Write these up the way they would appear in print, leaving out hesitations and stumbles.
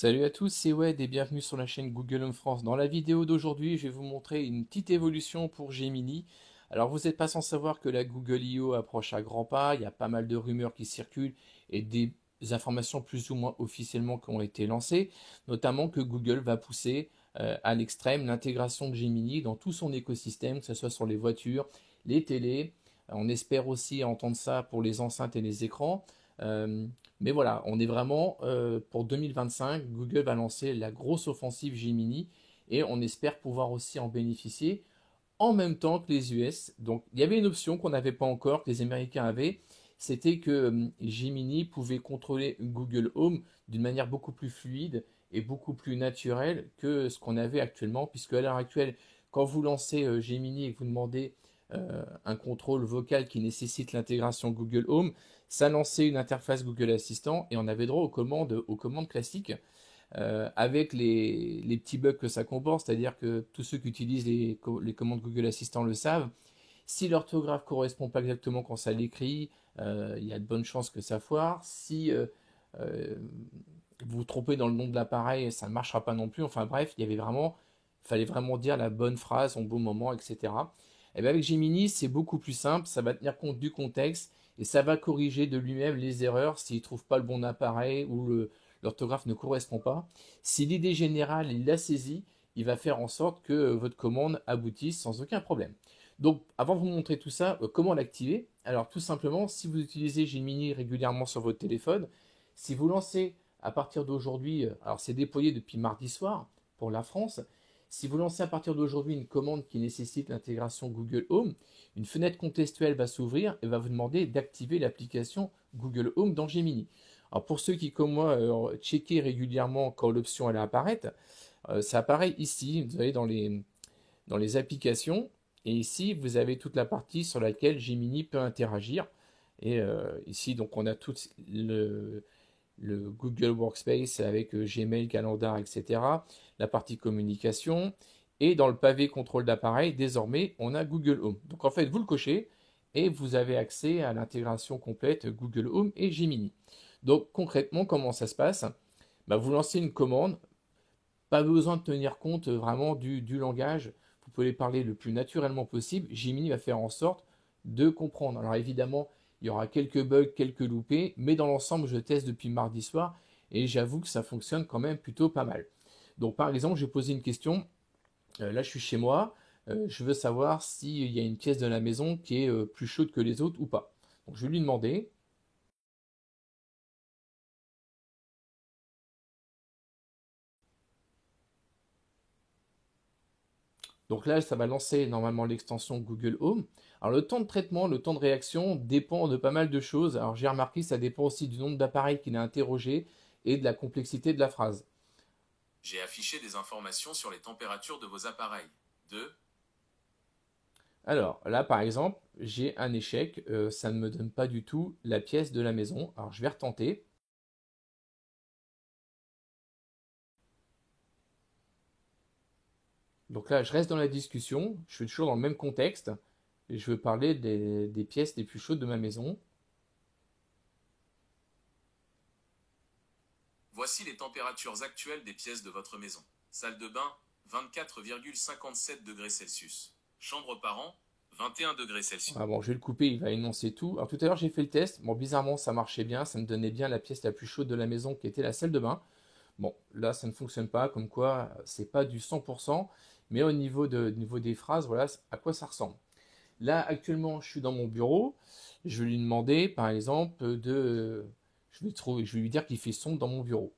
Salut à tous, c'est Wed et bienvenue sur la chaîne Google Home France. Dans la vidéo d'aujourd'hui, je vais vous montrer une petite évolution pour Gemini. Alors vous n'êtes pas sans savoir que la Google I.O. approche à grands pas, il y a pas mal de rumeurs qui circulent et des informations plus ou moins officiellement qui ont été lancées, notamment que Google va pousser à l'extrême l'intégration de Gemini dans tout son écosystème, que ce soit sur les voitures, les télés. On espère aussi entendre ça pour les enceintes et les écrans. Euh, mais voilà, on est vraiment pour 2025. Google va lancer la grosse offensive Gemini et on espère pouvoir aussi en bénéficier en même temps que les US. Donc il y avait une option qu'on n'avait pas encore, que les Américains avaient, c'était que Gemini pouvait contrôler Google Home d'une manière beaucoup plus fluide et beaucoup plus naturelle que ce qu'on avait actuellement, puisque à l'heure actuelle, quand vous lancez Gemini et que vous demandez un contrôle vocal qui nécessite l'intégration Google Home, ça lançait une interface Google Assistant et on avait droit aux commandes classiques avec les petits bugs que ça comporte, c'est-à-dire que tous ceux qui utilisent les commandes Google Assistant le savent. Si l'orthographe ne correspond pas exactement quand ça l'écrit, il y a de bonnes chances que ça foire. Si euh, vous vous trompez dans le nom de l'appareil, ça ne marchera pas non plus. Enfin bref, il fallait vraiment dire la bonne phrase au bon moment, etc. Et bien avec Gemini, c'est beaucoup plus simple, ça va tenir compte du contexte et ça va corriger de lui-même les erreurs s'il ne trouve pas le bon appareil ou l'orthographe ne correspond pas. Si l'idée générale, il la saisit, il va faire en sorte que votre commande aboutisse sans aucun problème. Donc, avant de vous montrer tout ça, comment l'activer? Alors, tout simplement, si vous utilisez Gemini régulièrement sur votre téléphone, si vous lancez à partir d'aujourd'hui, alors c'est déployé depuis mardi soir pour la France, si vous lancez à partir d'aujourd'hui une commande qui nécessite l'intégration Google Home, une fenêtre contextuelle va s'ouvrir et va vous demander d'activer l'application Google Home dans Gemini. Alors pour ceux qui, comme moi, checker régulièrement quand l'option allait apparaître, ça apparaît ici, vous voyez, dans les applications. Et ici, vous avez toute la partie sur laquelle Gemini peut interagir. Et ici, donc, on a tout le Google Workspace avec Gmail, Calendar, etc. La partie communication. Et dans le pavé contrôle d'appareil, désormais, on a Google Home. Donc, en fait, vous le cochez et vous avez accès à l'intégration complète Google Home et Gemini. Donc, concrètement, comment ça se passe? Bah, vous lancez une commande, pas besoin de tenir compte vraiment du langage. Vous pouvez parler le plus naturellement possible. Gemini va faire en sorte de comprendre. Alors évidemment, il y aura quelques bugs, quelques loupés, mais dans l'ensemble, je teste depuis mardi soir et j'avoue que ça fonctionne quand même plutôt pas mal. Donc par exemple, je vais poser une question. Là, je suis chez moi. Je veux savoir s'il y a une pièce de la maison qui est plus chaude que les autres ou pas. Donc je vais lui demander. Donc là, ça va lancer normalement l'extension Google Home. Alors le temps de traitement, le temps de réaction dépend de pas mal de choses. Alors j'ai remarqué, ça dépend aussi du nombre d'appareils qu'il a interrogé et de la complexité de la phrase. J'ai affiché des informations sur les températures de vos appareils. De Alors là, par exemple, j'ai un échec. Ça ne me donne pas du tout la pièce de la maison. Alors je vais retenter. Donc là, je reste dans la discussion. Je suis toujours dans le même contexte. Et je veux parler des pièces les plus chaudes de ma maison. Voici les températures actuelles des pièces de votre maison. Salle de bain, 24,57 degrés Celsius. Chambre parent, 21 degrés Celsius. Ah bon, je vais le couper, il va énoncer tout. Alors tout à l'heure, j'ai fait le test. Bon, bizarrement, ça marchait bien. Ça me donnait bien la pièce la plus chaude de la maison qui était la salle de bain. Bon, là, ça ne fonctionne pas. Comme quoi, c'est pas du 100%. Mais niveau des phrases, voilà à quoi ça ressemble. Là, actuellement, je suis dans mon bureau. Je vais lui demander, par exemple, je vais lui dire qu'il fait sombre dans mon bureau.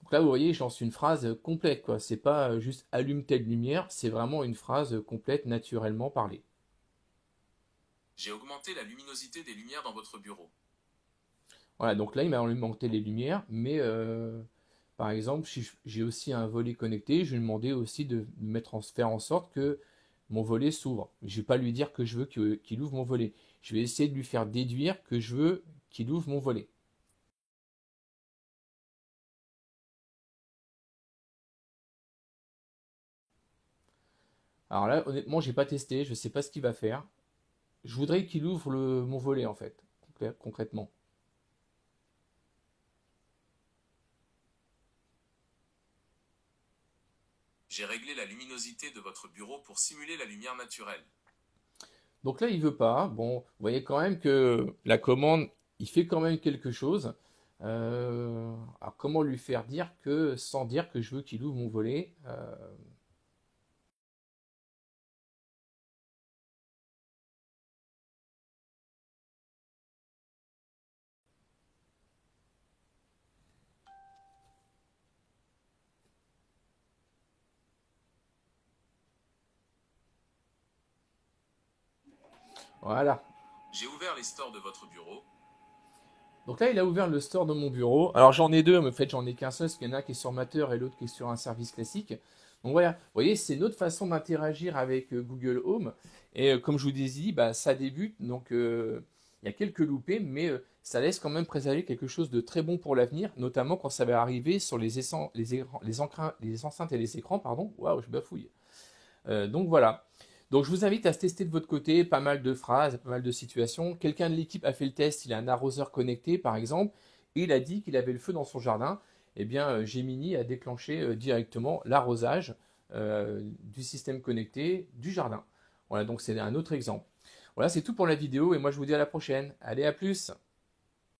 Donc là, vous voyez, je lance une phrase complète, quoi. C'est pas juste allume telle lumière, c'est vraiment une phrase complète, naturellement parlée. J'ai augmenté la luminosité des lumières dans votre bureau. Voilà, donc là, il m'a alimenté les lumières, mais par exemple, si j'ai aussi un volet connecté, je lui ai demandé aussi de faire en sorte que mon volet s'ouvre. Je ne vais pas lui dire que je veux qu'il ouvre mon volet. Je vais essayer de lui faire déduire que je veux qu'il ouvre mon volet. Alors là, honnêtement, j'ai pas testé, je sais pas ce qu'il va faire. Je voudrais qu'il ouvre mon volet en fait, concrètement. J'ai réglé la luminosité de votre bureau pour simuler la lumière naturelle. Donc là, il veut pas. Bon, vous voyez quand même que la commande, il fait quand même quelque chose. Alors comment lui faire dire que, sans dire que je veux qu'il ouvre mon volet? Voilà. J'ai ouvert les stores de votre bureau. Donc là, il a ouvert le store de mon bureau. Alors j'en ai deux, mais en fait, j'en ai qu'un seul, parce qu'il y en a un qui est sur Matter et l'autre qui est sur un service classique. Donc voilà, vous voyez, c'est une autre façon d'interagir avec Google Home. Et comme je vous l'ai dit, bah, ça débute, donc il y a quelques loupés, mais ça laisse quand même présager quelque chose de très bon pour l'avenir, notamment quand ça va arriver sur les enceintes et les écrans, pardon. Waouh, je bafouille. Donc voilà. Donc je vous invite à se tester de votre côté, pas mal de phrases, pas mal de situations. Quelqu'un de l'équipe a fait le test, il a un arroseur connecté par exemple, et il a dit qu'il avait le feu dans son jardin. Eh bien, Gemini a déclenché directement l'arrosage du système connecté du jardin. Voilà, donc c'est un autre exemple. Voilà, c'est tout pour la vidéo et moi je vous dis à la prochaine. Allez, à plus!